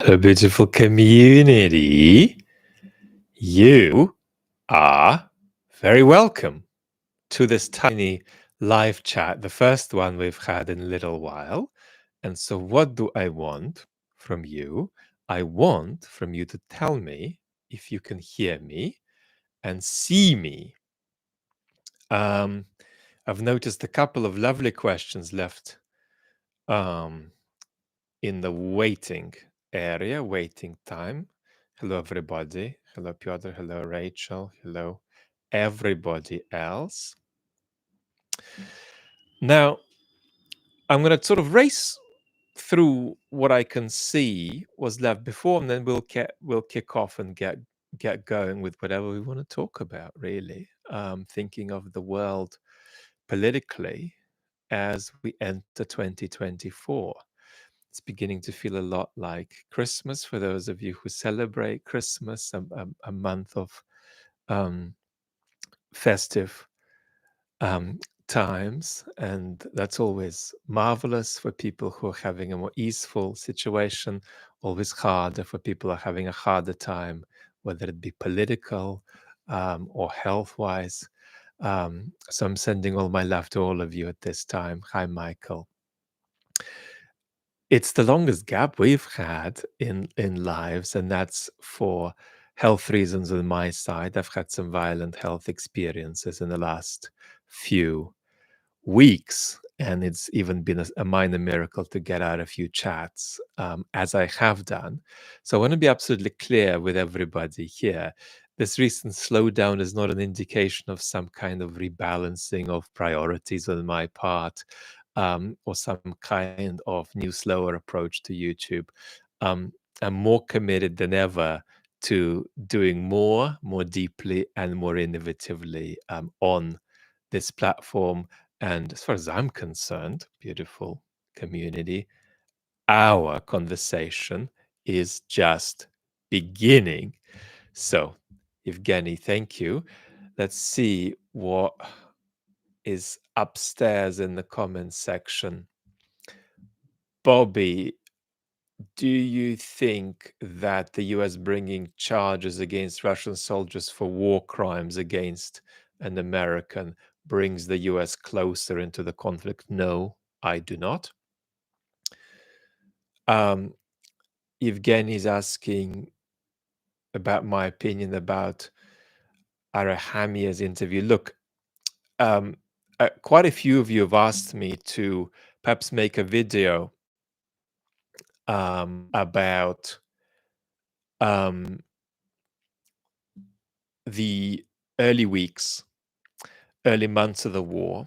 Hello, beautiful community. You are very welcome to this tiny live chat, the first one we've had in a little while. And so, what do I want from you? I want from you to tell me if you can hear me and see me. I've noticed a couple of lovely questions left in the waiting area, waiting time. Hello, everybody. Hello, Piotr. Hello, Rachel. Hello, everybody else. Now, I'm going to sort of race through what I can see was left before, and then we'll kick off and get going with whatever we want to talk about. Really, thinking of the world politically as we enter 2024. It's beginning to feel a lot like Christmas for those of you who celebrate Christmas, a month of festive times. And that's always marvelous for people who are having a more easeful situation, always harder for people who are having a harder time, whether it be political or health-wise. So I'm sending all my love to all of you at this time. Hi, Michael. It's the longest gap we've had in lives, and that's for health reasons on my side. I've had some violent health experiences in the last few weeks, and it's even been a minor miracle to get out a few chats, as I have done. So I want to be absolutely clear with everybody here. This recent slowdown is not an indication of some kind of rebalancing of priorities on my part, or some kind of new, slower approach to YouTube. I'm more committed than ever to doing more deeply, and more innovatively on this platform. And as far as I'm concerned, beautiful community, our conversation is just beginning. So, Evgeny, thank you. Let's see what is upstairs in the comments section. Bobby, do you think that the US bringing charges against Russian soldiers for war crimes against an American brings the US closer into the conflict? No, I do not. Evgeny is asking about my opinion about Arakhamia's interview. Look, quite a few of you have asked me to perhaps make a video about the early weeks, early months of the war,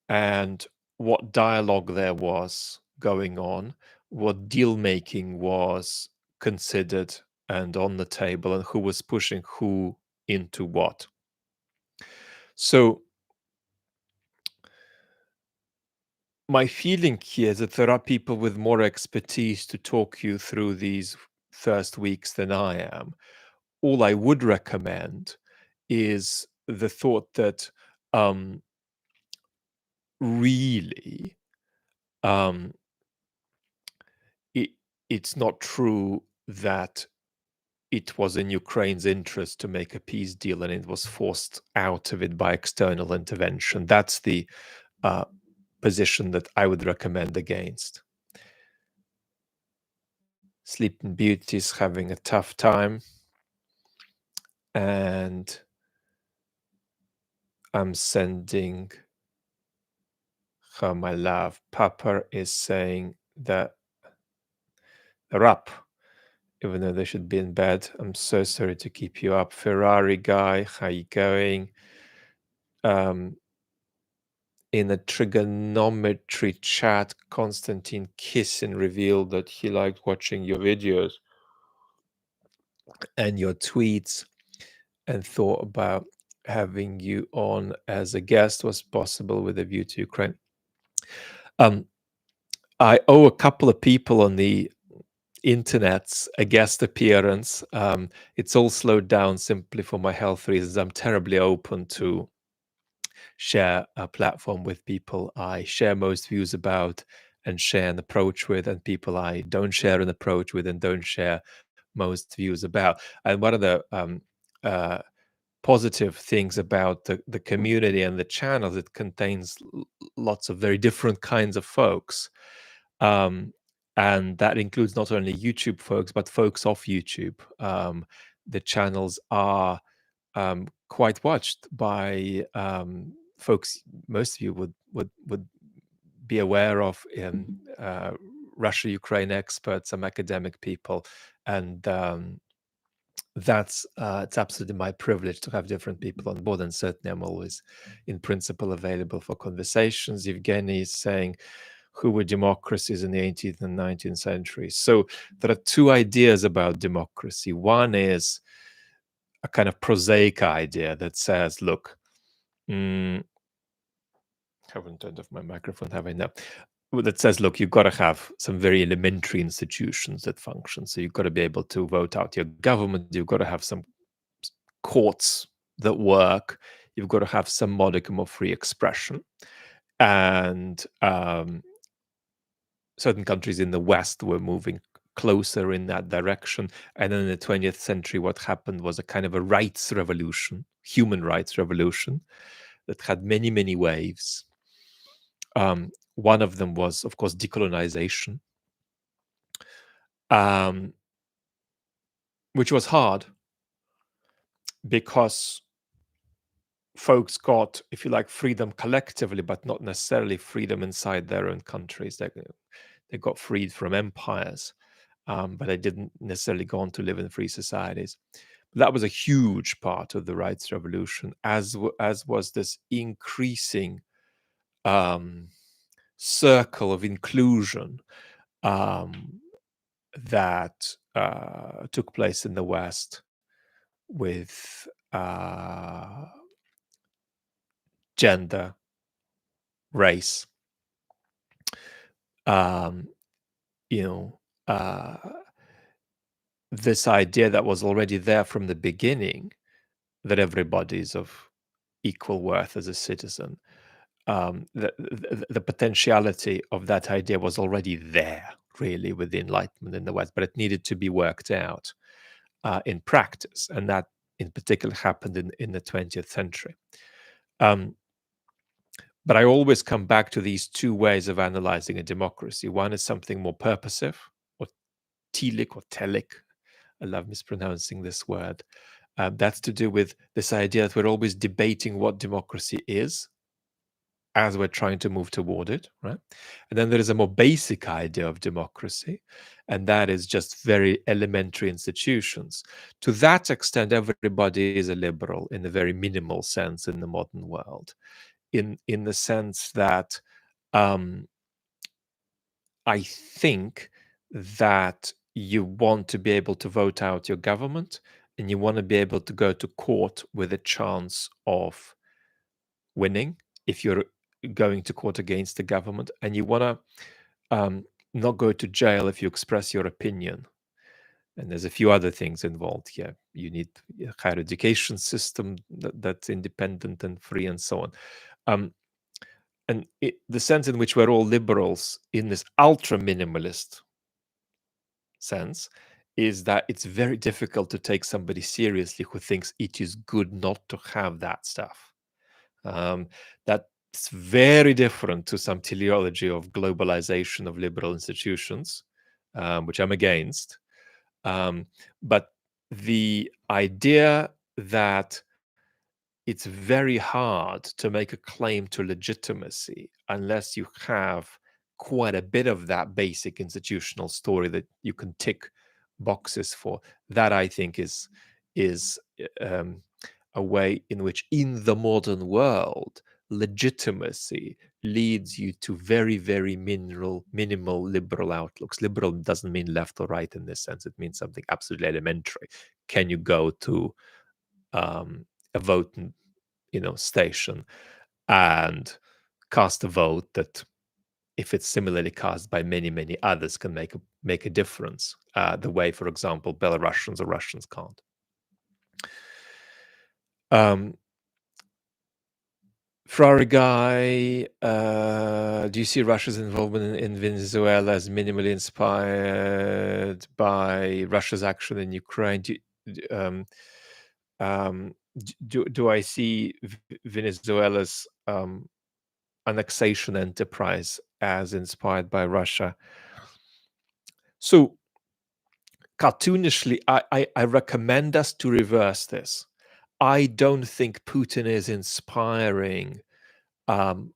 and what dialogue there was going on, what deal making was considered and on the table, and who was pushing who into what. So my feeling here is that there are people with more expertise to talk you through these first weeks than I am. All I would recommend is the thought that really it's not true that it was in Ukraine's interest to make a peace deal and it was forced out of it by external intervention. That's the position that I would recommend against. Sleeping Beauty is having a tough time, and I'm sending her my love. Papa is saying that they're up, even though they should be in bed. I'm so sorry to keep you up. Ferrari guy, how you going? In a trigonometry chat, Konstantin Kissin revealed that he liked watching your videos and your tweets and thought about having you on as a guest was possible with a view to Ukraine. I owe a couple of people on the internet's a guest appearance. It's all slowed down simply for my health reasons. I'm terribly open to share a platform with people I share most views about and share an approach with, and people I don't share an approach with and don't share most views about. And one of the uh, positive things about the community and the channels, it contains lots of very different kinds of folks. And that includes not only YouTube folks, but folks off YouTube. The channels are quite watched by folks most of you would be aware of in Russia, Ukraine experts, some academic people, and that's it's absolutely my privilege to have different people on board, and certainly I'm always in principle available for conversations. Evgeny is saying, who were democracies in the 18th and 19th centuries? So there are two ideas about democracy. One is a kind of prosaic idea that says, look, haven't turned off my microphone, have I? No. That says, look, you've got to have some very elementary institutions that function. So you've got to be able to vote out your government. You've got to have some courts that work. You've got to have some modicum of free expression. And certain countries in the West were moving closer in that direction. And then in the 20th century, what happened was a kind of a rights revolution, human rights revolution, that had many, many waves. One of them was, of course, decolonization, which was hard because folks got, if you like, freedom collectively, but not necessarily freedom inside their own countries. They got freed from empires, but they didn't necessarily go on to live in free societies. That was a huge part of the rights revolution, as was this increasing circle of inclusion that took place in the West with gender, race, this idea that was already there from the beginning, that everybody is of equal worth as a citizen. The potentiality of that idea was already there, really, with the Enlightenment in the West, but it needed to be worked out in practice, and that, in particular, happened in the 20th century. But I always come back to these two ways of analyzing a democracy. One is something more purposive, or telic or telic. I love mispronouncing this word. That's to do with this idea that we're always debating what democracy is as we're trying to move toward it, right? And then there is a more basic idea of democracy, and that is just very elementary institutions. To that extent, everybody is a liberal in a very minimal sense in the modern world, in the sense that I think that you want to be able to vote out your government, and you want to be able to go to court with a chance of winning if you're going to court against the government, and you want to not go to jail if you express your opinion. And there's a few other things involved here. You need a higher education system that's independent and free, and so on. And the sense in which we're all liberals in this ultra minimalist sense is that it's very difficult to take somebody seriously who thinks it is good not to have that stuff. That's very different to some teleology of globalization of liberal institutions, which I'm against. But the idea that it's very hard to make a claim to legitimacy unless you have quite a bit of that basic institutional story that you can tick boxes for. That, I think, is a way in which, in the modern world, legitimacy leads you to very, very minimal liberal outlooks. Liberal doesn't mean left or right in this sense. It means something absolutely elementary. Can you go to a voting, station and cast a vote that, if it's similarly cast by many, many others, can make a difference, the way, for example, Belarusians or Russians can't. Ferrari guy, do you see Russia's involvement in Venezuela as minimally inspired by Russia's action in Ukraine? Do I see Venezuela's annexation enterprise as inspired by Russia? So cartoonishly, I recommend us to reverse this. I don't think Putin is inspiring um,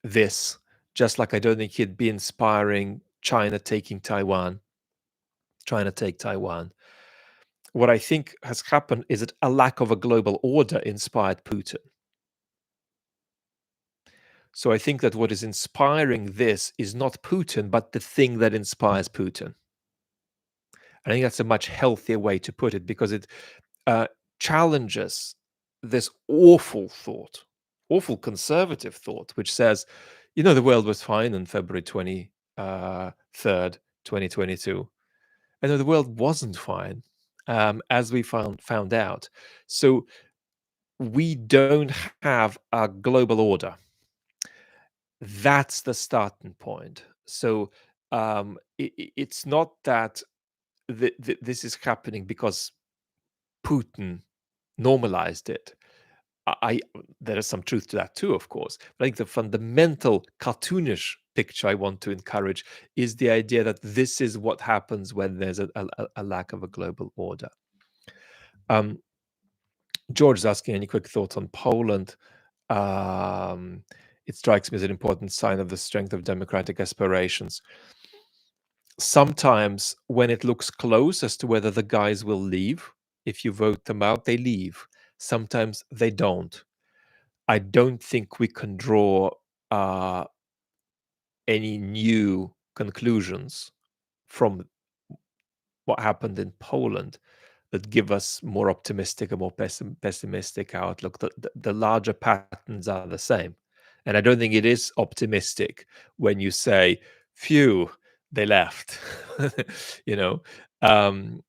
this, just like I don't think he'd be inspiring China take Taiwan. What I think has happened is that a lack of a global order inspired Putin. So I think that what is inspiring this is not Putin, but the thing that inspires Putin. I think that's a much healthier way to put it because it uh, challenges this awful conservative thought, which says, the world was fine on February 23rd, 2022. And the world wasn't fine, as we found out. So we don't have a global order. That's the starting point. So it's not that this is happening because Putin normalized it. I There is some truth to that too, of course. But I think the fundamental cartoonish picture I want to encourage is the idea that this is what happens when there's a lack of a global order. Um, George is asking any quick thoughts on Poland. Um, it strikes me as an important sign of the strength of democratic aspirations. Sometimes, when it looks close as to whether the guys will leave, if you vote them out, they leave. Sometimes they don't. I don't think we can draw uh, any new conclusions from what happened in Poland that give us more optimistic or more pessimistic outlook. The larger patterns are the same. And I don't think it is optimistic when you say, phew, they left. you know, um,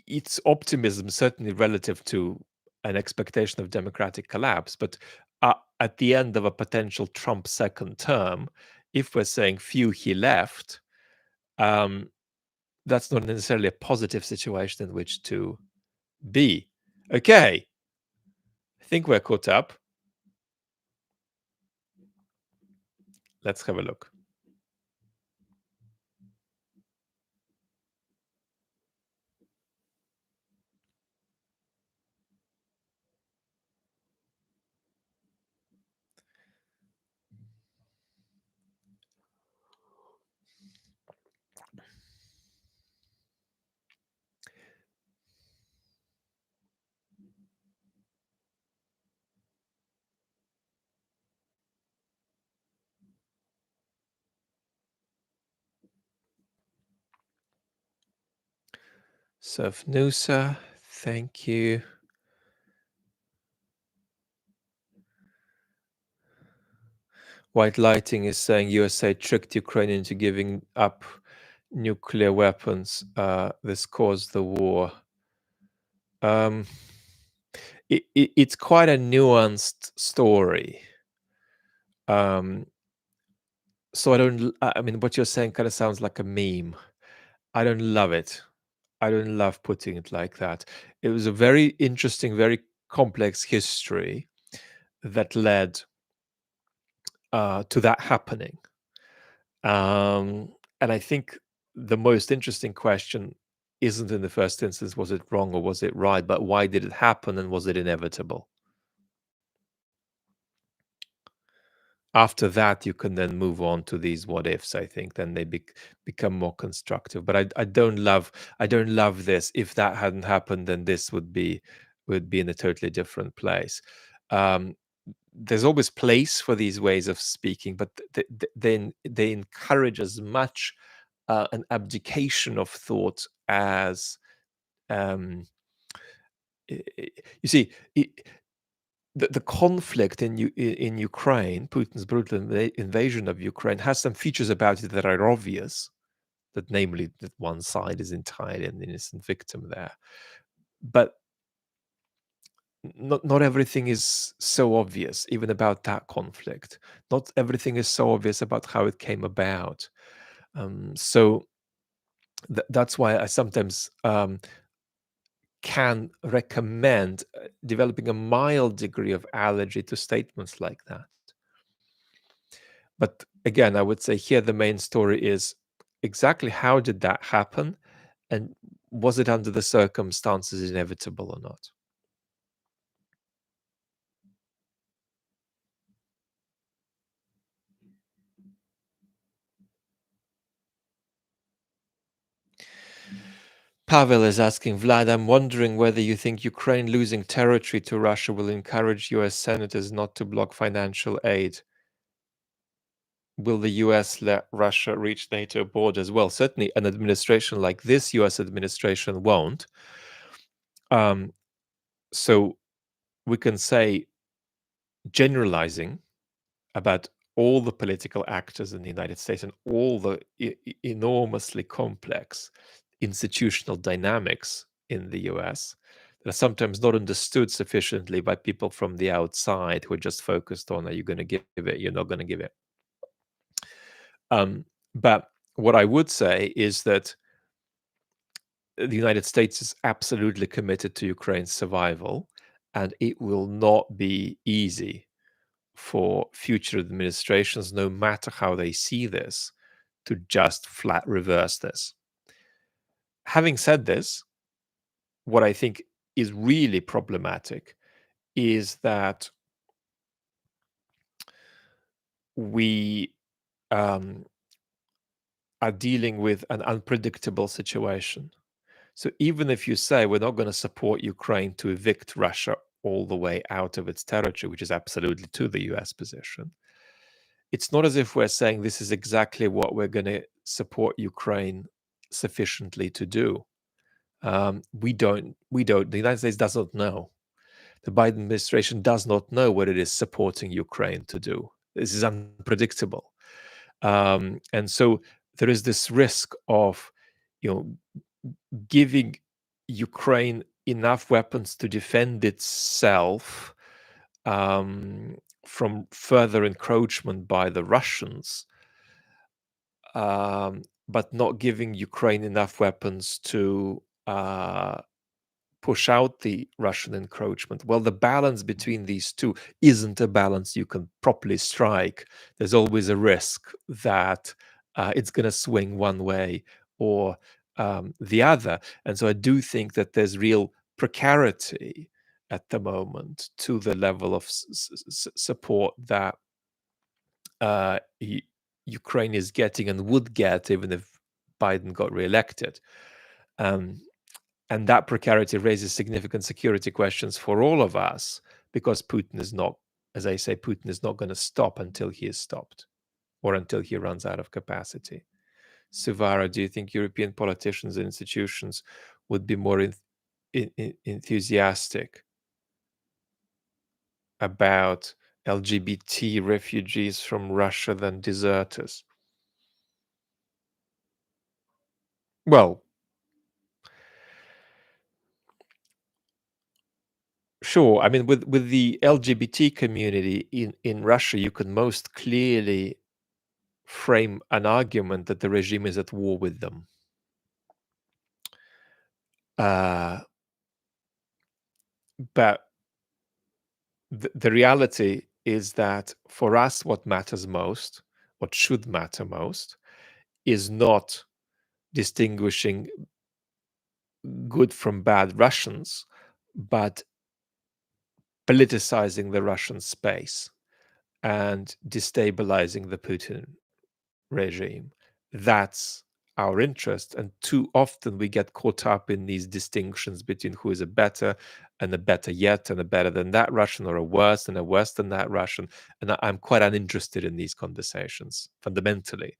it's optimism certainly relative to an expectation of democratic collapse. But at the end of a potential Trump second term, if we're saying few he left, um, that's not necessarily a positive situation in which to be. Okay, I think we're caught up. Let's have a look. Nusa, thank you. White Lighting is saying USA tricked Ukraine into giving up nuclear weapons. This caused the war. It's quite a nuanced story. So I mean, what you're saying kind of sounds like a meme. I don't love it. I don't love putting it like that. It was a very interesting, very complex history that led to that happening. And I think the most interesting question isn't in the first instance, was it wrong or was it right, but why did it happen and was it inevitable? After that, you can then move on to these what ifs. I think then they become more constructive. But I don't love this. If that hadn't happened, then this would be in a totally different place. Um, there's always place for these ways of speaking, but they encourage as much an abdication of thought as you see. The conflict in Ukraine, Putin's brutal invasion of Ukraine, has some features about it that are obvious. That, namely, that one side is entirely an innocent victim there. But not everything is so obvious, even about that conflict. Not everything is so obvious about how it came about. So that's why I sometimes can recommend developing a mild degree of allergy to statements like that. But again, I would say here the main story is exactly how did that happen, and was it under the circumstances inevitable or not? Pavel is asking, Vlad, I'm wondering whether you think Ukraine losing territory to Russia will encourage US senators not to block financial aid. Will the US let Russia reach NATO borders? Well, certainly an administration like this US administration won't. Um, so we can say, generalizing about all the political actors in the United States and all the enormously complex institutional dynamics in the US that are sometimes not understood sufficiently by people from the outside who are just focused on, are you going to give it, you're not going to give it. But what I would say is that the United States is absolutely committed to Ukraine's survival, and it will not be easy for future administrations, no matter how they see this, to just flat reverse this. Having said this, what I think is really problematic is that we are dealing with an unpredictable situation. So even if you say we're not going to support Ukraine to evict Russia all the way out of its territory, which is absolutely to the US position, it's not as if we're saying this is exactly what we're going to support Ukraine sufficiently to do. We don't. The United States does not know. The Biden administration does not know what it is supporting Ukraine to do. This is unpredictable. And so there is this risk of, you know, giving Ukraine enough weapons to defend itself from further encroachment by the Russians, but not giving Ukraine enough weapons to push out the Russian encroachment. Well, the balance between these two isn't a balance you can properly strike. There's always a risk that it's going to swing one way or the other. And so I do think that there's real precarity at the moment to the level of support that Ukraine is getting and would get even if Biden got reelected. Um, and that precarity raises significant security questions for all of us because Putin is not, as I say, Putin is not going to stop until he is stopped or until he runs out of capacity. Suvara, do you think European politicians and institutions would be more enthusiastic about LGBT refugees from Russia than deserters? Well, sure. I mean, with the LGBT community in Russia, you can most clearly frame an argument that the regime is at war with them. Uh, but the reality is that for us, what matters most, what should matter most, is not distinguishing good from bad Russians, but politicizing the Russian space and destabilizing the Putin regime. That's our interest. And too often we get caught up in these distinctions between who is a better and a better yet and a better than that Russian or a worse and a worse than that Russian. And I'm quite uninterested in these conversations fundamentally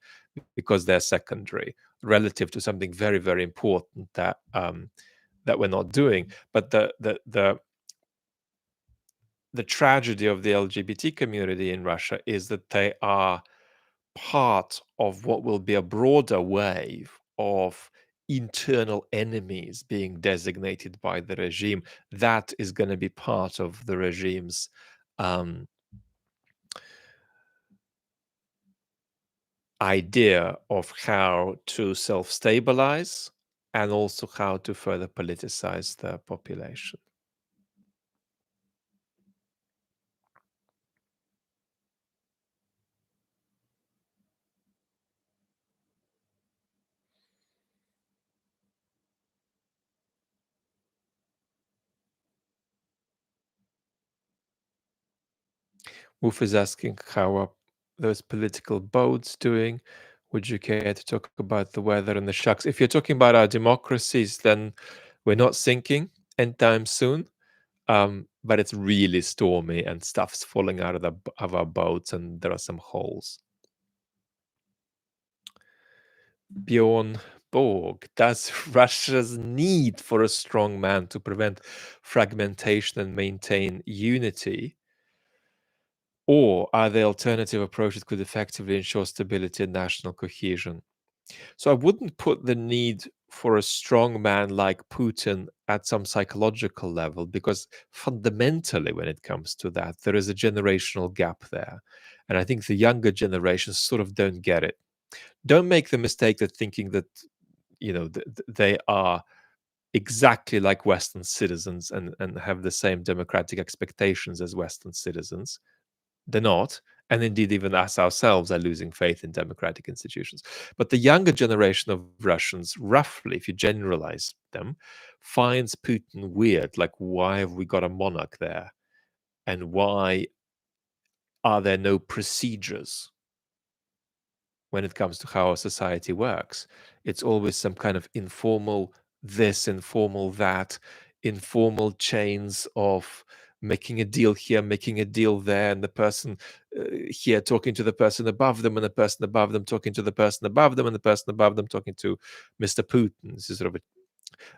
because they're secondary relative to something very, very important that that we're not doing. But the tragedy of the LGBT community in Russia is that they are part of what will be a broader wave of internal enemies being designated by the regime. That is going to be part of the regime's um, idea of how to self-stabilize and also how to further politicize the population. Wolf is asking, how are those political boats doing? Would you care to talk about the weather and the shocks? If you're talking about our democracies, then we're not sinking anytime soon. But it's really stormy and stuff's falling out of our boats, and there are some holes. Bjorn Borg, does Russia's need for a strong man to prevent fragmentation and maintain unity, or are there alternative approaches that could effectively ensure stability and national cohesion? So I wouldn't put the need for a strong man like Putin at some psychological level, because fundamentally, when it comes to that, there is a generational gap there. And I think the younger generations sort of don't get it. Don't make the mistake of thinking that, they are exactly like Western citizens and have the same democratic expectations as Western citizens. They're not. And indeed, even us ourselves are losing faith in democratic institutions. But the younger generation of Russians, roughly, if you generalize them, finds Putin weird. Like, why have we got a monarch there? And why are there no procedures when it comes to how our society works? It's always some kind of informal this, informal that, informal chains of making a deal here, making a deal there, and the person here talking to the person above them, and the person above them talking to the person above them, and the person above them talking to Mr. Putin. This is sort of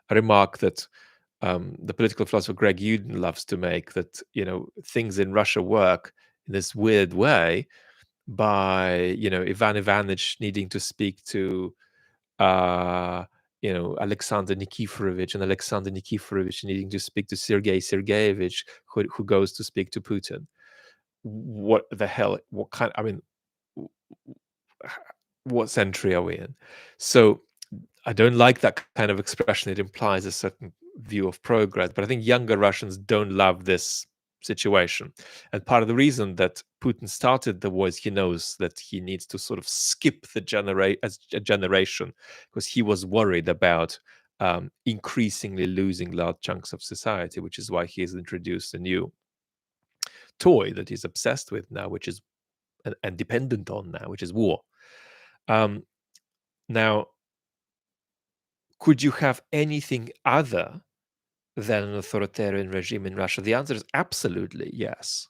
a remark that the political philosopher Greg Uden loves to make, that things in Russia work in this weird way by Ivan Ivanich needing to speak to uh, Alexander Nikiforovich, and Alexander Nikiforovich needing to speak to Sergei Sergeyevich, who goes to speak to Putin. What the hell? What kind? I mean, what century are we in? So I don't like that kind of expression. It implies a certain view of progress. But I think younger Russians don't love this situation. And part of the reason that Putin started the war is he knows that he needs to sort of skip the generation, because he was worried about increasingly losing large chunks of society, which is why he has introduced a new toy that he's obsessed with now, which is and dependent on now, which is war. Um, Now, could you have anything other than an authoritarian regime in Russia? The answer is absolutely yes.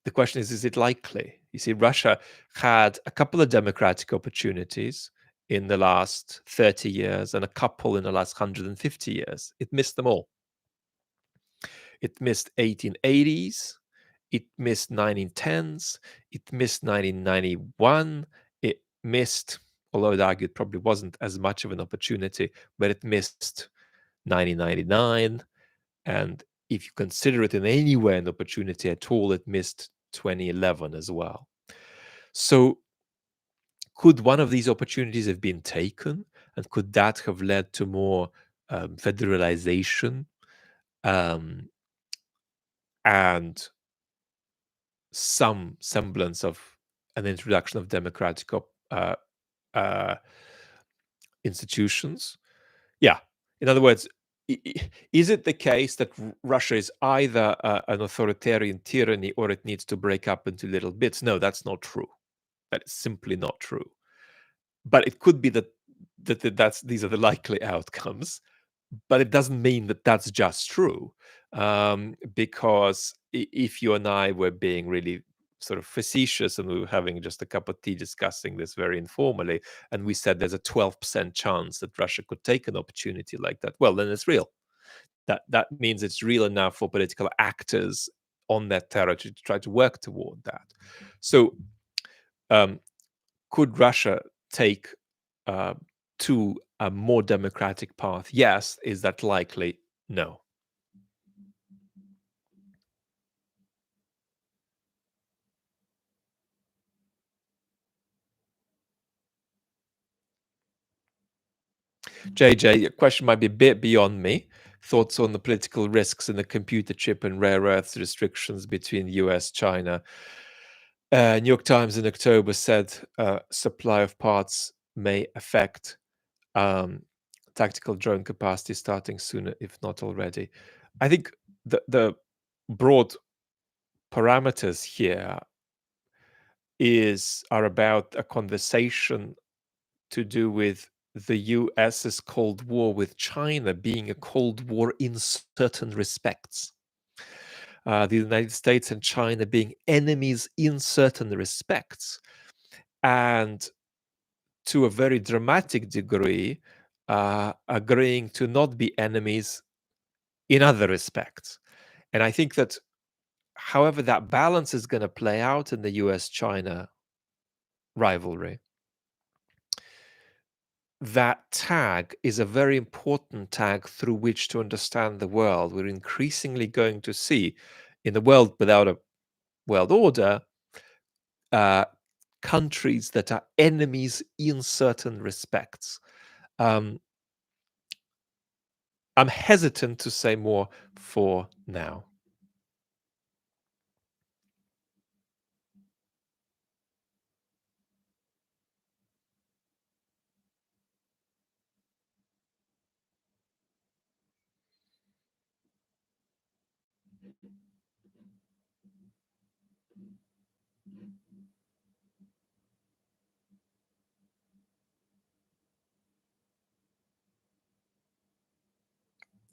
The question is it likely? You see, Russia had a couple of democratic opportunities in the last 30 years and a couple in the last 150 years. It missed them all. It missed 1880s, it missed 1910s, it missed 1991, it missed, although I'd argue it probably wasn't as much of an opportunity, but it missed 1999. And if you consider it in any way an opportunity at all, it missed 2011 as well. So could one of these opportunities have been taken? And could that have led to more federalization um, and some semblance of an introduction of democratic uh, institutions? Yeah. In other words, is it the case that Russia is either an authoritarian tyranny or it needs to break up into little bits? No, that's not true. That is simply not true. But it could be that these are the likely outcomes. But it doesn't mean that that's just true, because if you and I were being really sort of facetious and we were having just a cup of tea discussing this very informally, and we said there's a 12% chance that Russia could take an opportunity like that, well, then it's real. That means it's real enough for political actors on that territory to try to work toward that. So, um, could Russia take uh, two a more democratic path? Yes. Is that likely? No. JJ, your question might be a bit beyond me. Thoughts on the political risks in the computer chip and rare earths restrictions between US, China. New York Times in October said supply of parts may affect um, tactical drone capacity starting sooner, if not already. I think the broad parameters here are about a conversation to do with the US's Cold War with China being a Cold War in certain respects. The United States and China being enemies in certain respects, and to a very dramatic degree, agreeing to not be enemies in other respects. And I think that, however, that balance is going to play out in the US China rivalry, that tag is a very important tag through which to understand the world. We're increasingly going to see in the world without a world order, uh, countries that are enemies in certain respects. Um, I'm hesitant to say more for now.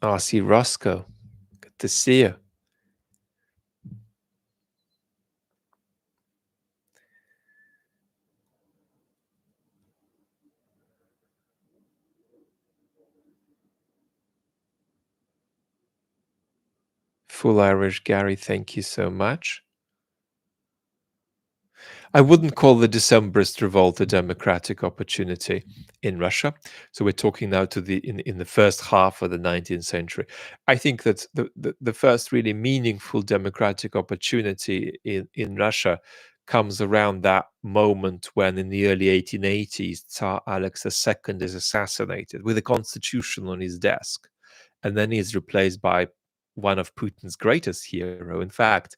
Oh, I see Roscoe. Good to see you. Full Irish Gary, thank you so much. I wouldn't call the Decemberist revolt a democratic opportunity in Russia. So we're talking now to the in the first half of the 19th century. I think that the first really meaningful democratic opportunity in Russia comes around that moment when, in the early 1880s, Tsar Alex II is assassinated with a constitution on his desk, and then he's replaced by one of Putin's greatest hero. In fact,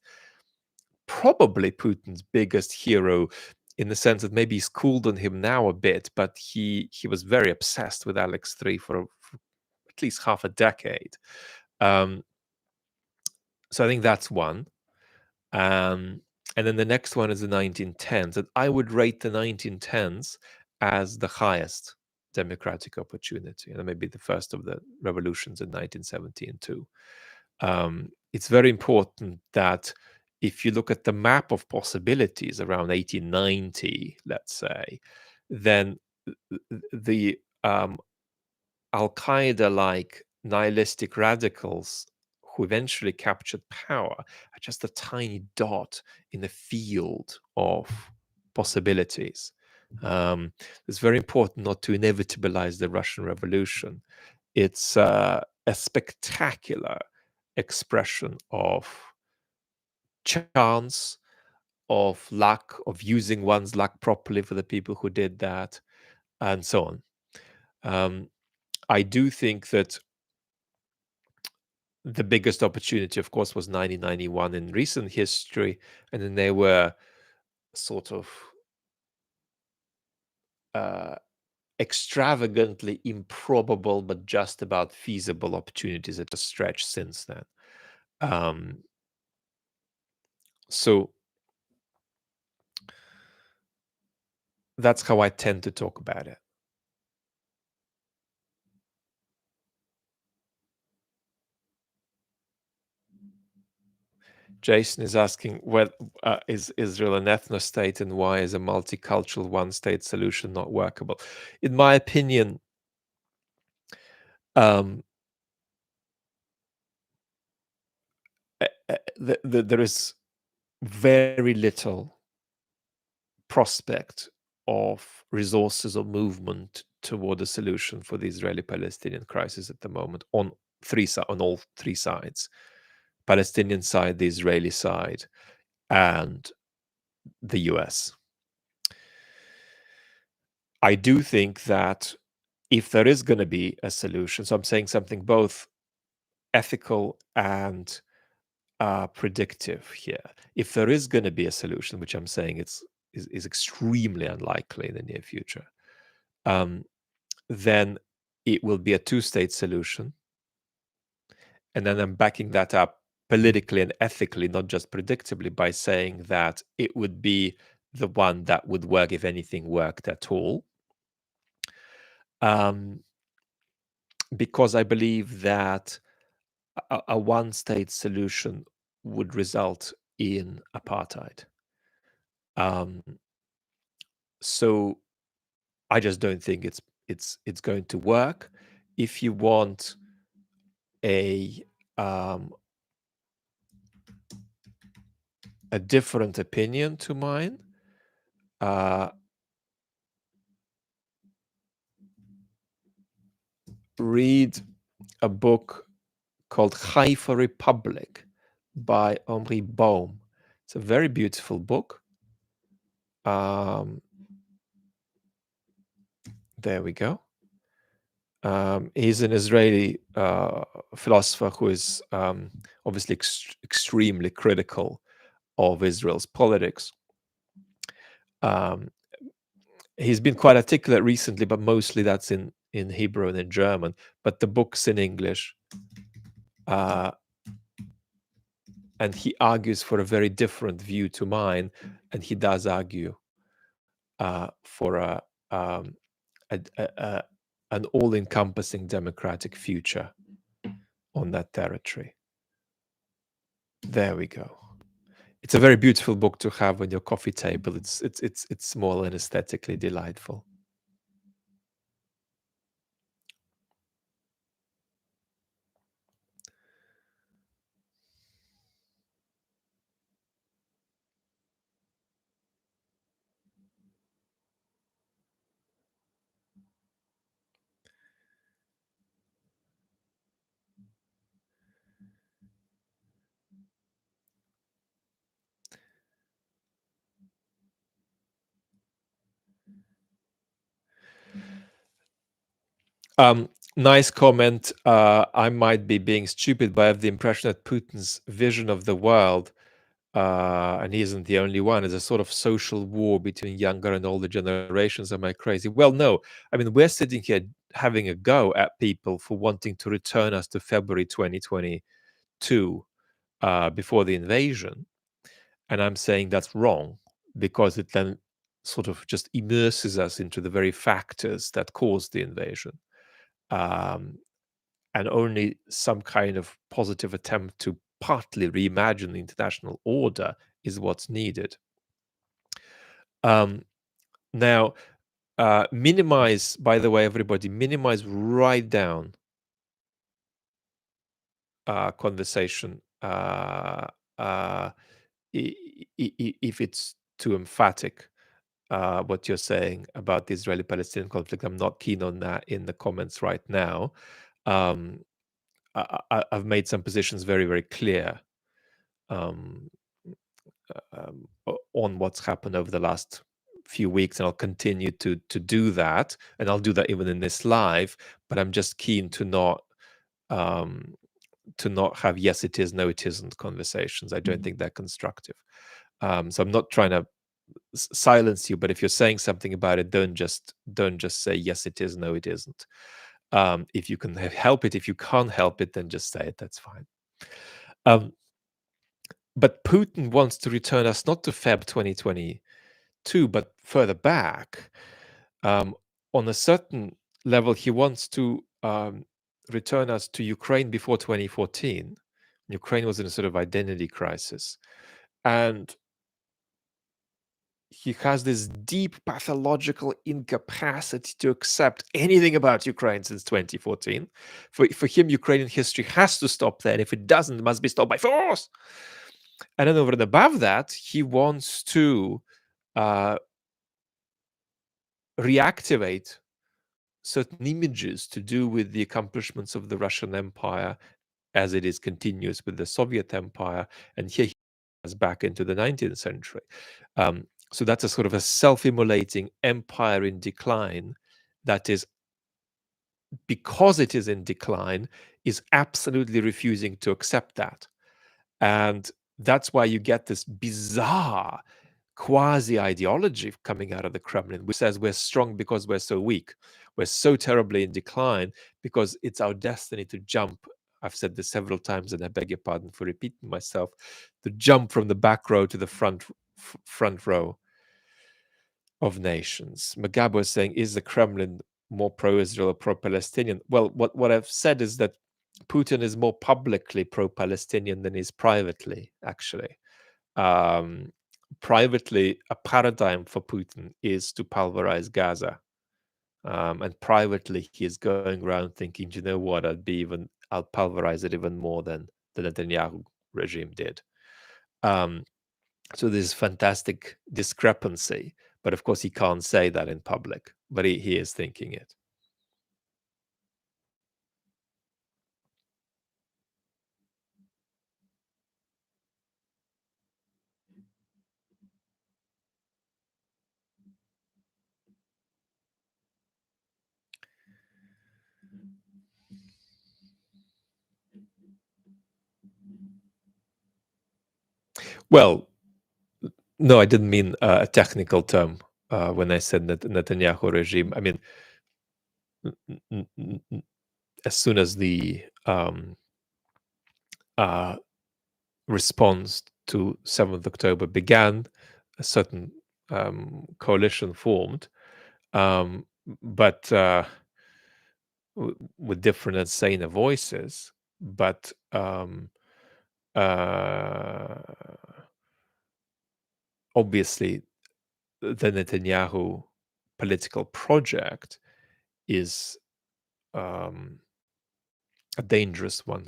probably Putin's biggest hero, in the sense that maybe he's cooled on him now a bit, but he was very obsessed with Alex III for at least half a decade. Um, so I think that's one. And then the next one is the 1910s. And I would rate the 1910s as the highest democratic opportunity. And maybe the first of the revolutions in 1917 too. It's very important that if you look at the map of possibilities around 1890, let's say, then the Al Qaeda like nihilistic radicals who eventually captured power are just a tiny dot in the field of possibilities. It's very important not to inevitabilize the Russian Revolution. It's a spectacular expression of chance, of luck, of using one's luck properly for the people who did that, and so on. I do think that the biggest opportunity, of course, was 1991 in recent history, and then there were sort of uh, extravagantly improbable but just about feasible opportunities that have stretched since then. Um, so that's how I tend to talk about it. Jason is asking, what is Israel an ethnostate, and why is a multicultural one-state solution not workable? In my opinion, um, there is very little prospect of resources or movement toward a solution for the Israeli-Palestinian crisis at the moment on all three sides: Palestinian side, the Israeli side, and the US. I do think that if there is going to be a solution, so I'm saying something both ethical and predictive here. If there is going to be a solution, which I'm saying is extremely unlikely in the near future, then it will be a two-state solution. And then I'm backing that up politically and ethically, not just predictably, by saying that it would be the one that would work if anything worked at all. Because I believe that a one-state solution would result in apartheid. So I just don't think it's going to work. If you want a different opinion to mine, read a book called Haifa Republic by Omri Boehm. It's a very beautiful book. There we go. He's an Israeli philosopher who is obviously extremely critical of Israel's politics. He's been quite articulate recently, but mostly that's in Hebrew and in German. But the book's in English. And he argues for a very different view to mine, and he does argue for an all-encompassing democratic future on that territory. There we go. It's a very beautiful book to have on your coffee table. It's small and aesthetically delightful. Nice comment. I might be being stupid, but I have the impression that Putin's vision of the world, and he isn't the only one, is a sort of social war between younger and older generations. Am I crazy? Well, no. I mean, we're sitting here having a go at people for wanting to return us to February 2022 before the invasion. And I'm saying that's wrong, because it then sort of just immerses us into the very factors that caused the invasion. And only some kind of positive attempt to partly reimagine the international order is what's needed. Now, minimize, by the way, everybody, minimize right down conversation if it's too emphatic. What you're saying about the Israeli-Palestinian conflict. I'm not keen on that in the comments right now. I've made some positions very, very clear on what's happened over the last few weeks, and I'll continue to do that, and I'll do that even in this live. But I'm just keen to not have yes it is, no it isn't conversations. I don't think they're constructive. So I'm not trying to silence you, but if you're saying something about it, don't just say yes it is, no it isn't. If you can help it, if you can't help it, then just say it. That's fine. But Putin wants to return us not to Feb 2022, but further back. On a certain level, he wants to return us to Ukraine before 2014. Ukraine was in a sort of identity crisis. And he has this deep pathological incapacity to accept anything about Ukraine since 2014. For him, Ukrainian history has to stop there. And if it doesn't, it must be stopped by force. And then over and above that, he wants to reactivate certain images to do with the accomplishments of the Russian Empire as it is continuous with the Soviet Empire, and here he goes back into the 19th century. So that's a sort of a self-immolating empire in decline that is, because it is in decline, is absolutely refusing to accept that. And that's why you get this bizarre quasi ideology coming out of the Kremlin, which says we're strong because we're so weak. We're so terribly in decline because it's our destiny to jump. I've said this several times, and I beg your pardon for repeating myself, to jump from the back row to the front row of nations. Mugabe was saying, is the Kremlin more pro-Israel or pro-Palestinian? Well, what I've said is that Putin is more publicly pro-Palestinian than he's privately, actually. Um, Privately, a paradigm for Putin is to pulverize Gaza. And privately, he is going around thinking, "Do you know what? I'll pulverize it even more than the Netanyahu regime did." Um, so there's fantastic discrepancy, but of course he can't say that in public, but he is thinking it. Well, no, I didn't mean a technical term when I said Netanyahu regime. I mean, as soon as the uh, response to 7th October began, a certain coalition formed, but with different and saner voices. But uh, obviously, the Netanyahu political project is a dangerous one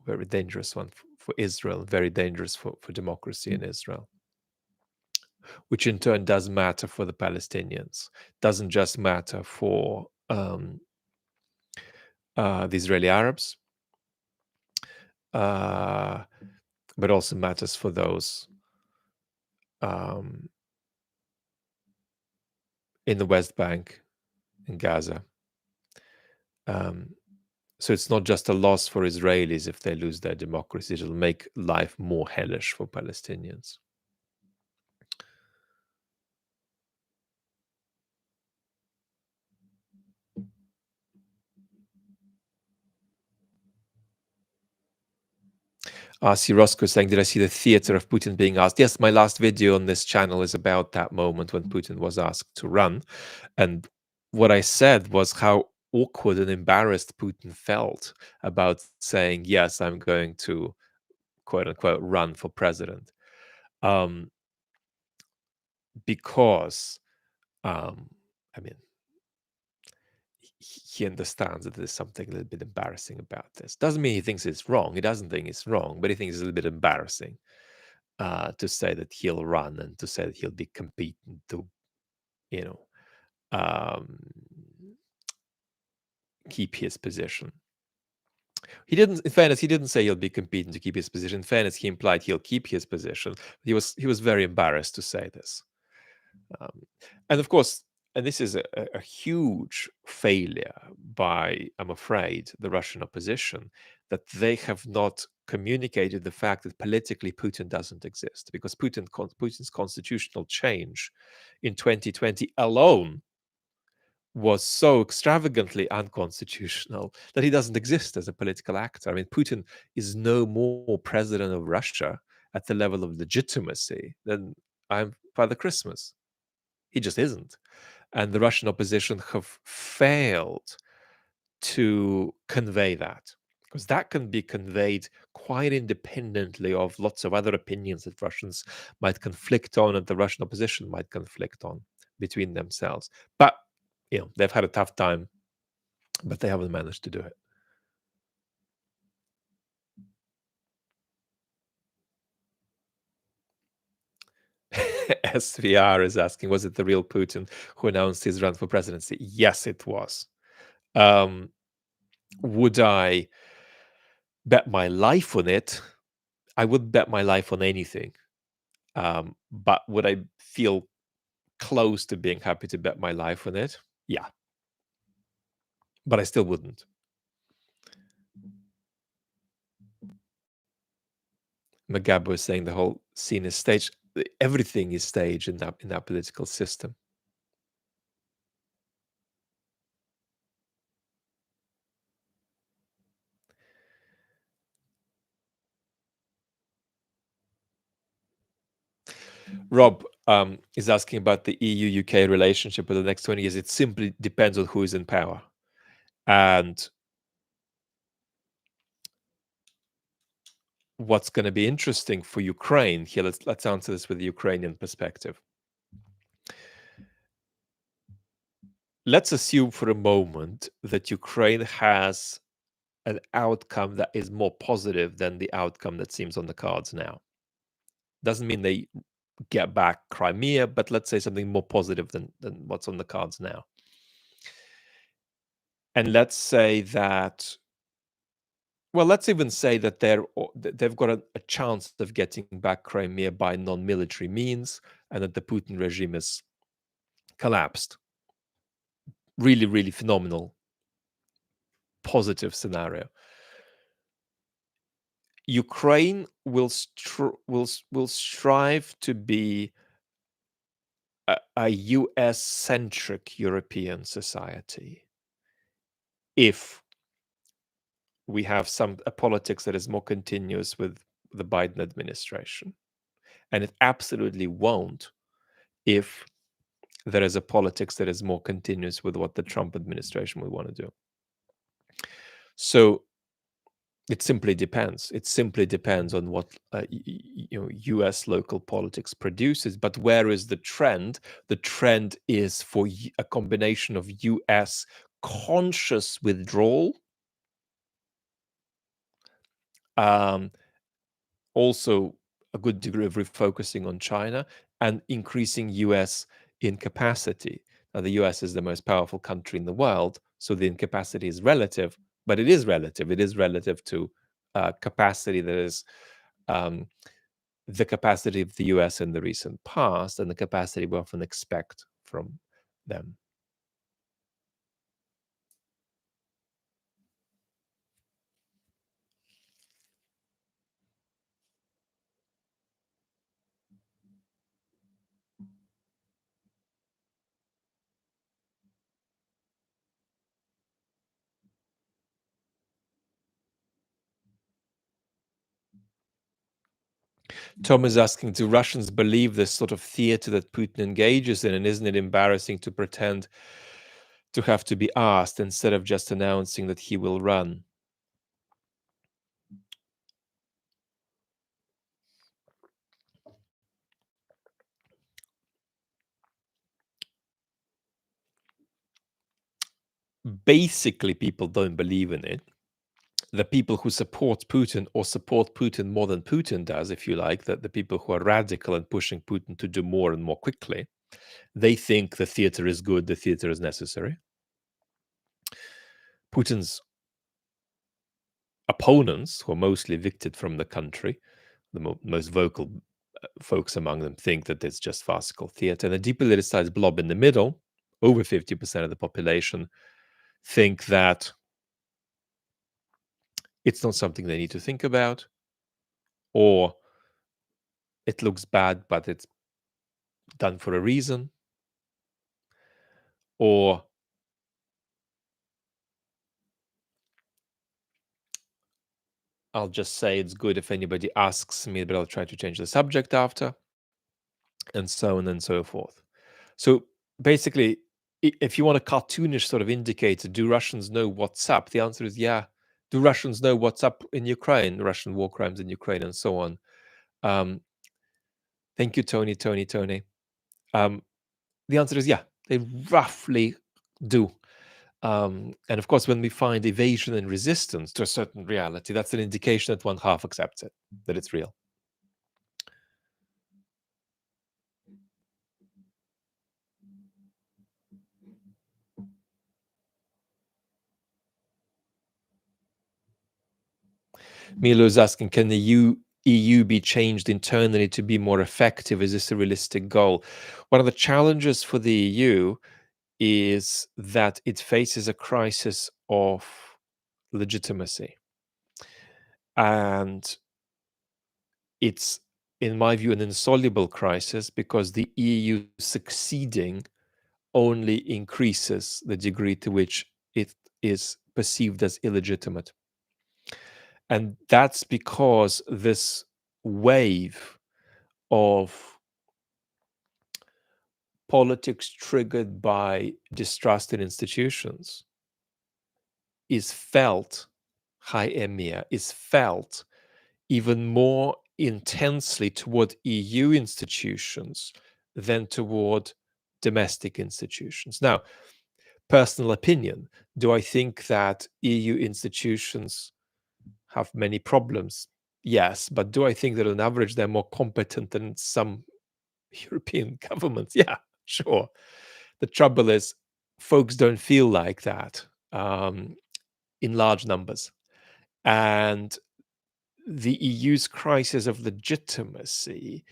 very dangerous one for Israel, very dangerous for democracy in Israel, which in turn does matter for the Palestinians. Doesn't just matter for the Israeli Arabs, but also matters for those in the West Bank, in Gaza. So it's not just a loss for Israelis if they lose their democracy, it'll make life more hellish for Palestinians. R.C. Roscoe saying, did I see the theater of Putin being asked? Yes, my last video on this channel is about that moment when Putin was asked to run. And what I said was how awkward and embarrassed Putin felt about saying, yes, I'm going to, quote unquote, run for president. Because, I mean, he understands that there's something a little bit embarrassing about this. Doesn't mean he thinks it's wrong. He doesn't think it's wrong, but he thinks it's a little bit embarrassing to say that he'll run and to say that he'll be competent to, you know, keep his position. He didn't. In fairness, he didn't say he'll be competent to keep his position. In fairness, he implied he'll keep his position. He was very embarrassed to say this, and of course, and this is a huge failure by, I'm afraid, the Russian opposition, that they have not communicated the fact that politically Putin doesn't exist, because Putin's constitutional change in 2020 alone was so extravagantly unconstitutional that he doesn't exist as a political actor. I mean, Putin is no more president of Russia at the level of legitimacy than I'm Father Christmas. He just isn't. And the Russian opposition have failed to convey that, because that can be conveyed quite independently of lots of other opinions that Russians might conflict on and the Russian opposition might conflict on between themselves. But they've had a tough time, but they haven't managed to do it. SVR is asking, was it the real Putin who announced his run for presidency? Yes, it was. Would I bet my life on it? I would bet my life on anything. But would I feel close to being happy to bet my life on it? Yeah. But I still wouldn't. Magabo was saying the whole scene is staged. Everything is staged in that political system. Rob is asking about the EU-UK relationship for the next 20 years. It simply depends on who is in power. And what's going to be interesting for Ukraine here, let's answer this with the Ukrainian perspective. Let's assume for a moment that Ukraine has an outcome that is more positive than the outcome that seems on the cards now. Doesn't mean they get back Crimea, but let's say something more positive than what's on the cards now. And let's say that, well, let's even say that they've got a chance of getting back Crimea by non-military means, and that the Putin regime is collapsed. Really, really phenomenal, positive scenario. Ukraine will strive to be a US-centric European society if we have a politics that is more continuous with the Biden administration. And it absolutely won't if there is a politics that is more continuous with what the Trump administration would want to do. So it simply depends. It simply depends on what U.S. local politics produces. But where is the trend? The trend is for a combination of U.S. conscious withdrawal, also a good degree of refocusing on China, and increasing U.S. incapacity. Now, the U.S. is the most powerful country in the world, so the incapacity is relative, but it is relative. It is relative to capacity that is the capacity of the US in the recent past and the capacity we often expect from them. Tom is asking, do Russians believe this sort of theater that Putin engages in, and isn't it embarrassing to pretend to have to be asked instead of just announcing that he will run? Basically, people don't believe in it. The people who support Putin, or support Putin more than Putin does, if you like, that the people who are radical and pushing Putin to do more and more quickly, they think the theater is good, the theater is necessary. Putin's opponents, who are mostly evicted from the country, the most vocal folks among them, think that it's just farcical theater. And the depoliticized blob in the middle, over 50% of the population, think that it's not something they need to think about, or it looks bad, but it's done for a reason, or I'll just say it's good if anybody asks me, but I'll try to change the subject after, and so on and so forth. So basically, if you want a cartoonish sort of indicator, do Russians know what's up? The answer is yeah. Do Russians know what's up in Ukraine, Russian war crimes in Ukraine, and so on? Thank you, Tony. The answer is yeah, they roughly do. And of course, when we find evasion and resistance to a certain reality, that's an indication that one half accepts it, that it's real. Milo is asking, can the EU be changed internally to be more effective? Is this a realistic goal? One of the challenges for the EU is that it faces a crisis of legitimacy. And it's, in my view, an insoluble crisis because the EU succeeding only increases the degree to which it is perceived as illegitimate. And that's because this wave of politics triggered by distrust in institutions is felt, Haifa is felt even more intensely toward EU institutions than toward domestic institutions. Now, personal opinion, do I think that EU institutions have many problems? Yes, but do I think that on average they're more competent than some European governments? Yeah, sure. The trouble is, folks don't feel like that in large numbers. And the EU's crisis of legitimacy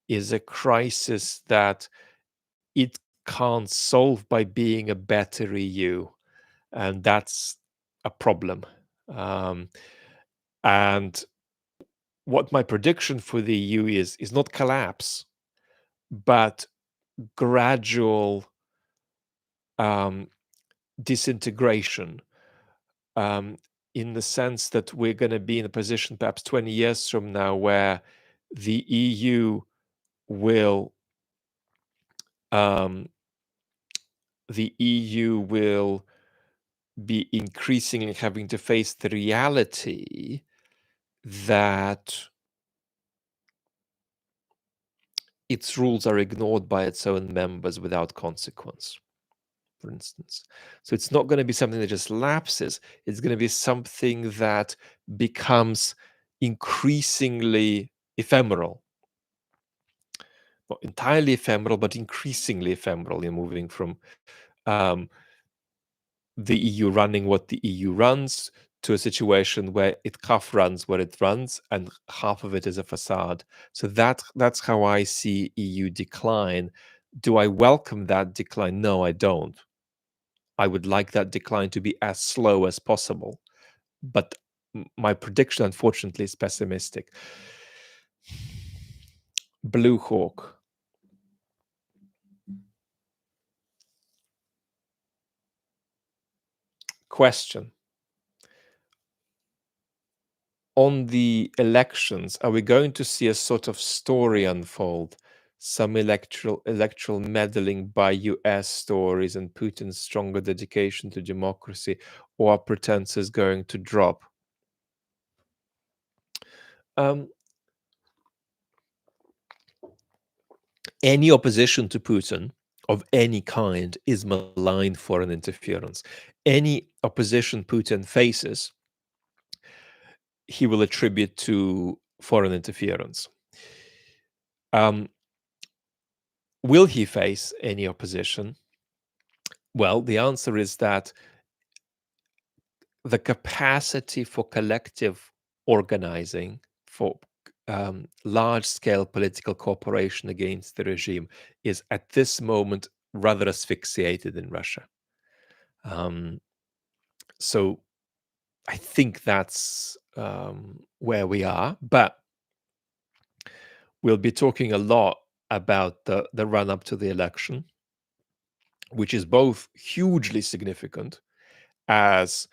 is a crisis that it can't solve by being a better EU. And that's a problem. And what my prediction for the EU is not collapse, but gradual disintegration, in the sense that we're going to be in a position perhaps 20 years from now where the EU will um, the EU will be increasingly having to face the reality that its rules are ignored by its own members without consequence, for instance. So it's not going to be something that just lapses. It's going to be something that becomes increasingly ephemeral. Not entirely ephemeral, but increasingly ephemeral in moving from the EU running what the EU runs to a situation where it half runs what it runs and half of it is a facade. So that's how I see EU decline. Do I welcome that decline? No, I don't. I would like that decline to be as slow as possible. But my prediction, unfortunately, is pessimistic. Blue Hawk. Question. On the elections, are we going to see a sort of story unfold? Some electoral meddling by US stories and Putin's stronger dedication to democracy, or are pretenses going to drop? Any opposition to Putin of any kind is malign foreign interference. Any opposition Putin faces, he will attribute to foreign interference. Will he face any opposition? Well, the answer is that the capacity for collective organizing, for large-scale political cooperation against the regime is at this moment rather asphyxiated in Russia. So I think that's where we are, but we'll be talking a lot about the run-up to the election, which is both hugely significant as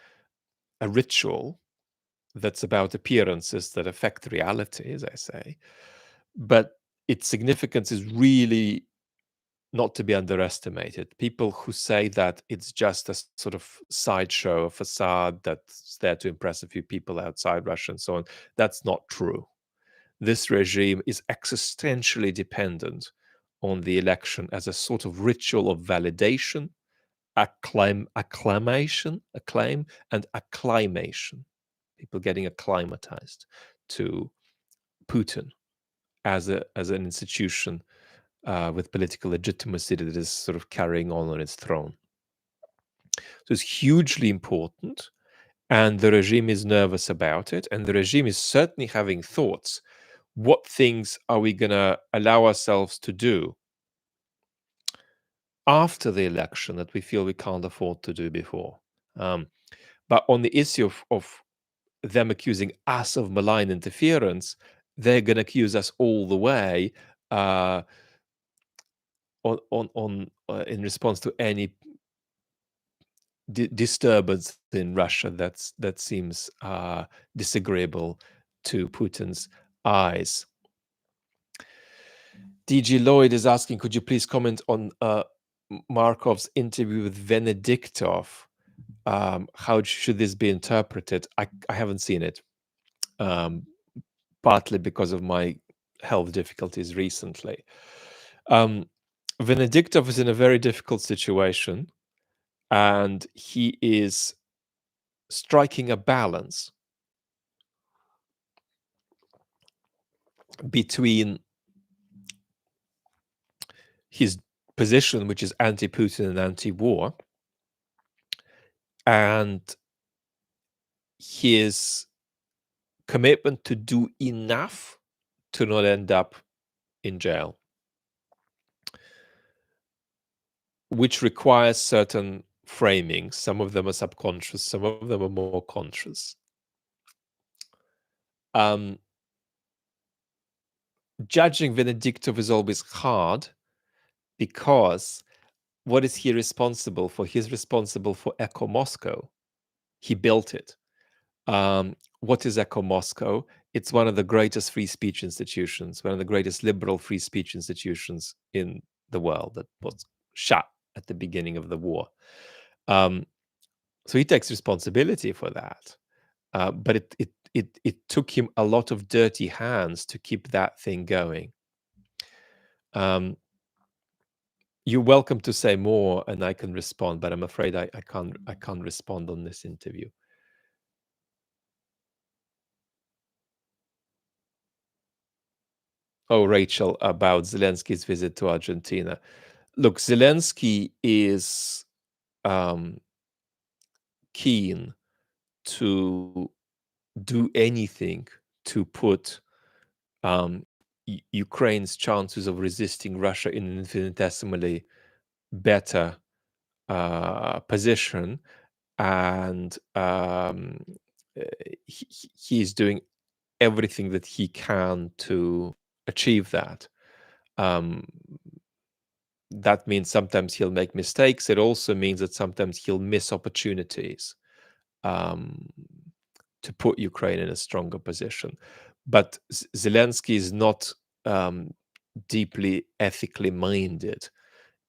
a ritual that's about appearances that affect reality, as I say, but its significance is really not to be underestimated. People who say that it's just a sort of sideshow, a facade that's there to impress a few people outside Russia and so on, that's not true. This regime is existentially dependent on the election as a sort of ritual of validation, acclaim, and acclimation. People getting acclimatized to Putin as an institution with political legitimacy that is sort of carrying on its throne. So it's hugely important. and the regime is nervous about it, and the regime is certainly having thoughts. What things are we going to allow ourselves to do after the election that we feel we can't afford to do before? Um, but on the issue of them accusing us of malign interference, they're going to accuse us all the way uh, in response to any disturbance in Russia that seems disagreeable to Putin's eyes. DG Lloyd is asking, could you please comment on Markov's interview with Venediktov? How should this be interpreted? I haven't seen it, partly because of my health difficulties recently. Venediktov is in a very difficult situation, and he is striking a balance between his position, which is anti-Putin and anti-war, and his commitment to do enough to not end up in jail, which requires certain framings. Some of them are subconscious, some of them are more conscious. Judging Venediktov is always hard because what is he responsible for? He's responsible for Echo Moscow. He built it. What is Echo Moscow? It's one of the greatest free speech institutions, one of the greatest liberal free speech institutions in the world that was shut at the beginning of the war. So he takes responsibility for that. But it took him a lot of dirty hands to keep that thing going. You're welcome to say more, and I can respond, but I'm afraid I can't respond on this interview. Oh, Rachel, about Zelensky's visit to Argentina. Look, Zelensky is keen to do anything to put Ukraine's chances of resisting Russia in an infinitesimally better position, and he's doing everything that he can to achieve that. That means sometimes he'll make mistakes. It also means that sometimes he'll miss opportunities to put Ukraine in a stronger position. But Zelensky is not deeply ethically minded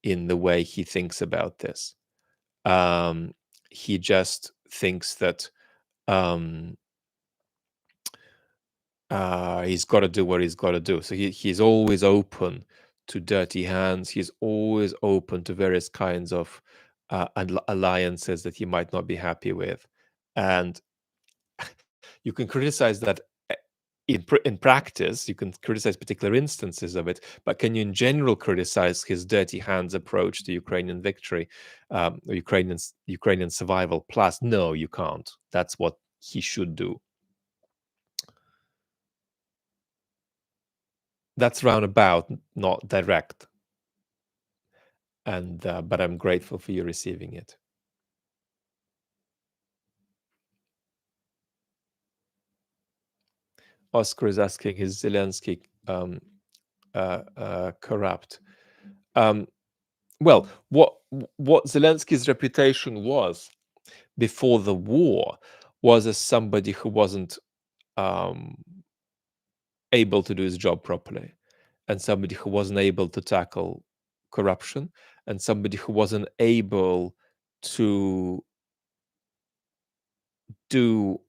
in the way he thinks about this. He just thinks that he's got to do what he's got to do. So he's always open to dirty hands. He's always open to various kinds of alliances that he might not be happy with. And you can criticize that in practice. You can criticize particular instances of it, but can you in general criticize his dirty hands approach to Ukrainian victory, or Ukrainian survival plus? No, you can't. That's what he should do. That's roundabout, not direct. And but I'm grateful for you receiving it. Oscar is asking, is Zelensky corrupt? Well, what Zelensky's reputation was before the war was as somebody who wasn't able to do his job properly, and somebody who wasn't able to tackle corruption, and somebody who wasn't able to do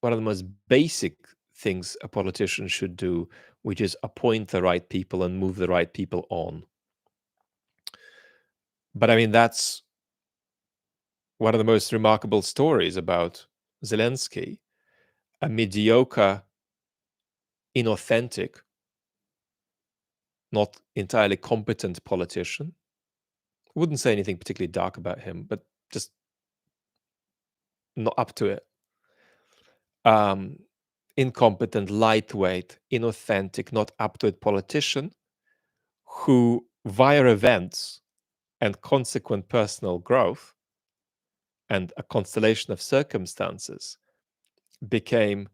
one of the most basic things a politician should do, which is appoint the right people and move the right people on. But I mean, that's one of the most remarkable stories about Zelensky, a mediocre, inauthentic, not entirely competent politician. I wouldn't say anything particularly dark about him, but just not up to it. Um, Incompetent, lightweight, inauthentic, not up to it politician who, via events and consequent personal growth and a constellation of circumstances, became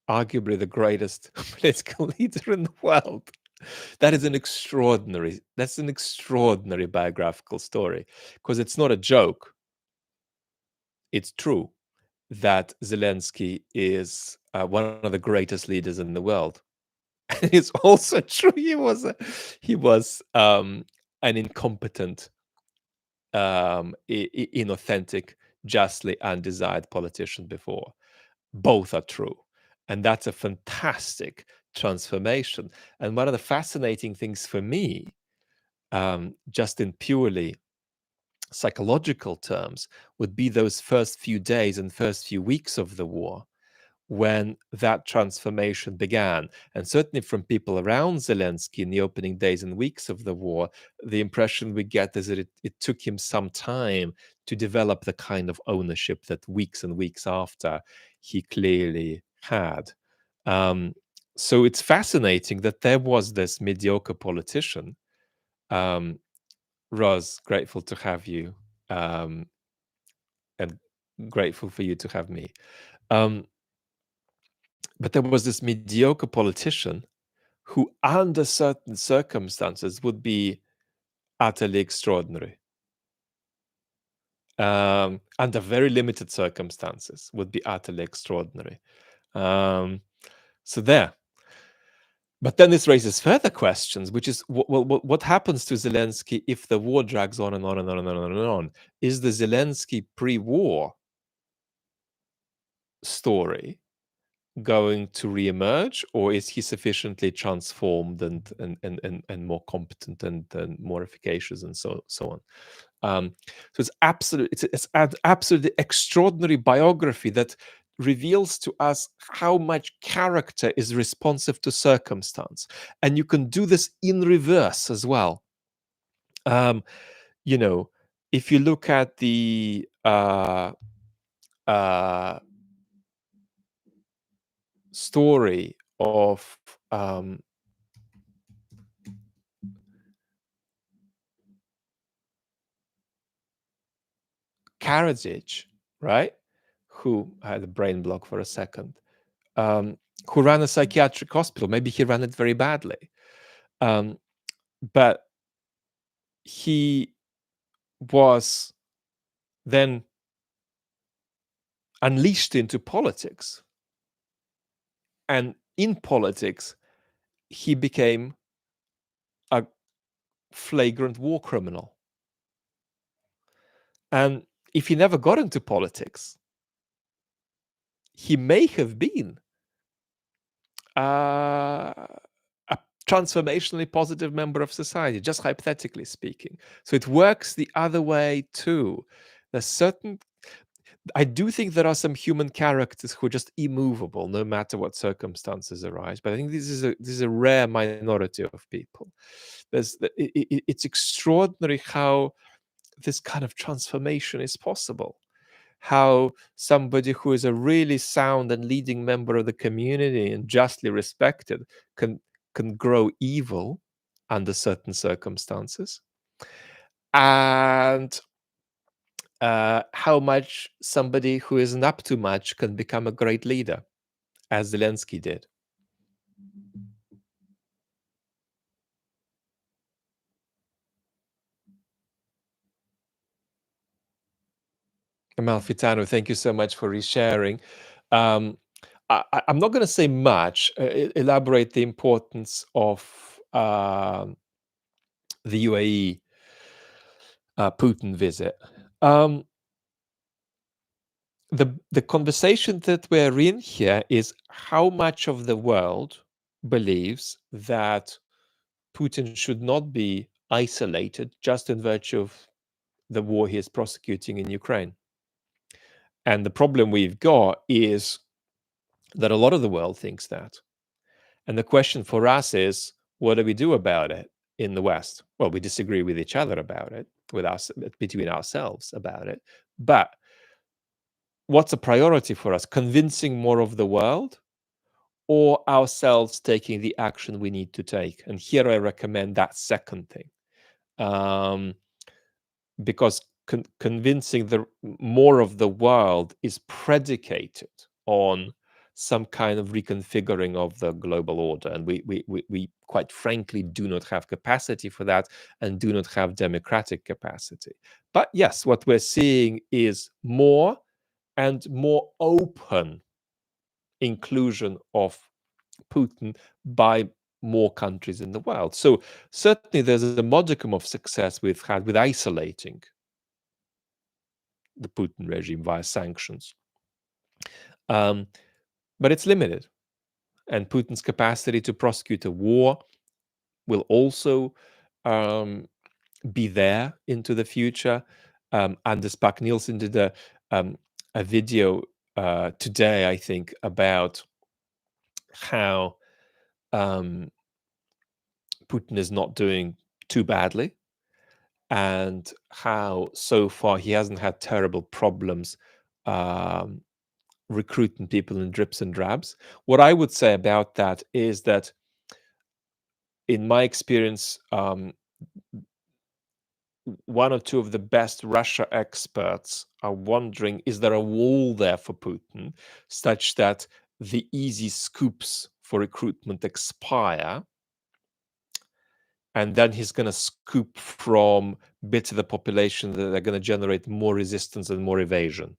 arguably the greatest political leader in the world. That's an extraordinary biographical story, because it's not a joke. It's true that Zelensky is one of the greatest leaders in the world. And it's also true he was an incompetent, inauthentic, justly undesired politician before. Both are true. And that's a fantastic transformation. And one of the fascinating things for me, just in purely psychological terms, would be those first few days and first few weeks of the war, when that transformation began. And certainly from people around Zelensky in the opening days and weeks of the war, the impression we get is that it took him some time to develop the kind of ownership that weeks and weeks after he clearly had. Um, so it's fascinating that there was this mediocre politician. Roz, grateful to have you, and grateful for you to have me. But there was this mediocre politician who, under certain circumstances, would be utterly extraordinary. Under very limited circumstances, would be utterly extraordinary. So there. But then this raises further questions, which is what happens to Zelensky if the war drags on and on and on and on and on? Is the Zelensky pre-war story going to reemerge, or is he sufficiently transformed and more competent and more efficacious and so on? So it's an absolutely extraordinary biography that reveals to us how much character is responsive to circumstance, and you can do this in reverse as well. You know, if you look at the story of Karadzic, right? Who I had a brain block for a second, who ran a psychiatric hospital. Maybe he ran it very badly. But he was then unleashed into politics. And in politics, he became a flagrant war criminal. And if he never got into politics, he may have been a transformationally positive member of society, just hypothetically speaking. So it works the other way too. I do think there are some human characters who are just immovable, no matter what circumstances arise. But I think this is a rare minority of people. It's extraordinary how this kind of transformation is possible. How somebody who is a really sound and leading member of the community and justly respected can grow evil under certain circumstances, and how much somebody who isn't up to much can become a great leader, as Zelensky did. Amalfitano, thank you so much for resharing. I'm not going to say much, elaborate the importance of the UAE Putin visit. The conversation that we're in here is how much of the world believes that Putin should not be isolated just in virtue of the war he is prosecuting in Ukraine. And the problem we've got is that a lot of the world thinks that. And the question for us is, what do we do about it in the West? Well, we disagree with each other about it, between ourselves about it. But what's a priority for us? Convincing more of the world, or ourselves taking the action we need to take? And here I recommend that second thing, because convincing the more of the world is predicated on some kind of reconfiguring of the global order, and we quite frankly do not have capacity for that, and do not have democratic capacity. But yes, what we're seeing is more and more open inclusion of Putin by more countries in the world. So certainly there's a modicum of success we've had with isolating the Putin regime via sanctions. But it's limited. And Putin's capacity to prosecute a war will also be there into the future. Anders Nielsen did a video today, I think, about how Putin is not doing too badly, and how so far he hasn't had terrible problems recruiting people in drips and drabs. What I would say about that is that, in my experience, one or two of the best Russia experts are wondering, is there a wall there for Putin such that the easy scoops for recruitment expire, and then he's going to scoop from bits of the population that are going to generate more resistance and more evasion.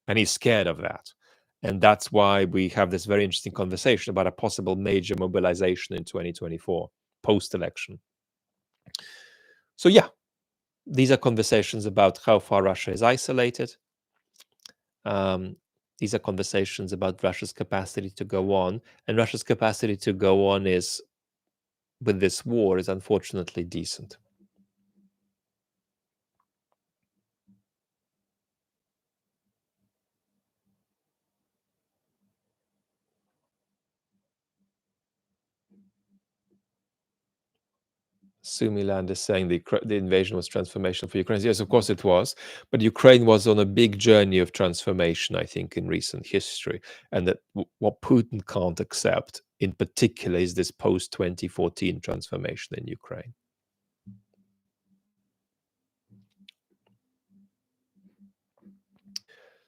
And he's scared of that. And that's why we have this very interesting conversation about a possible major mobilization in 2024, post-election. So yeah, these are conversations about how far Russia is isolated. These are conversations about Russia's capacity to go on. And Russia's capacity to go on is, with this war, is unfortunately decent. Sumiland is saying the invasion was transformational for Ukraine. Yes, of course it was. But Ukraine was on a big journey of transformation, I think, in recent history. And that what Putin can't accept, in particular, is this post-2014 transformation in Ukraine.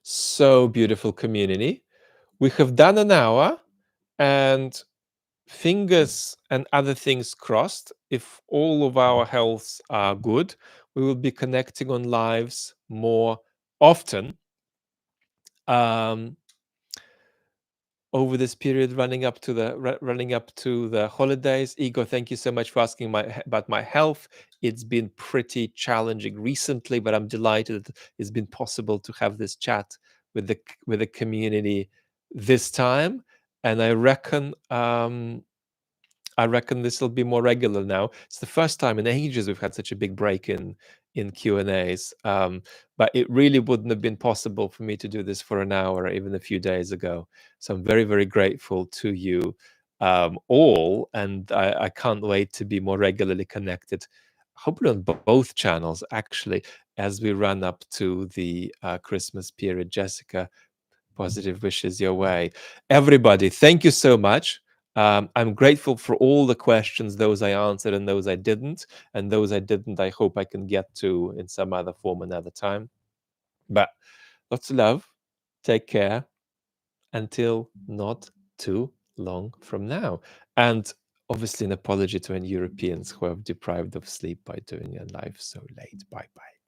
So, beautiful community. We have done an hour, and fingers and other things crossed, if all of our healths are good, we will be connecting on lives more often over this period running up to the holidays. Igor, thank you so much for asking about my health. It's been pretty challenging recently, but I'm delighted that it's been possible to have this chat with the community this time, and I reckon this will be more regular now. It's the first time in ages we've had such a big break in Q&As, but it really wouldn't have been possible for me to do this for an hour even a few days ago. So I'm very, very grateful to you all, and I can't wait to be more regularly connected, hopefully on both channels, actually, as we run up to the Christmas period. Jessica, positive wishes your way. Everybody, thank you so much. I'm grateful for all the questions, those I answered and those I didn't. And those I didn't, I hope I can get to in some other form another time. But lots of love. Take care. Until not too long from now. And obviously an apology to any Europeans who have deprived of sleep by doing a live so late. Bye-bye.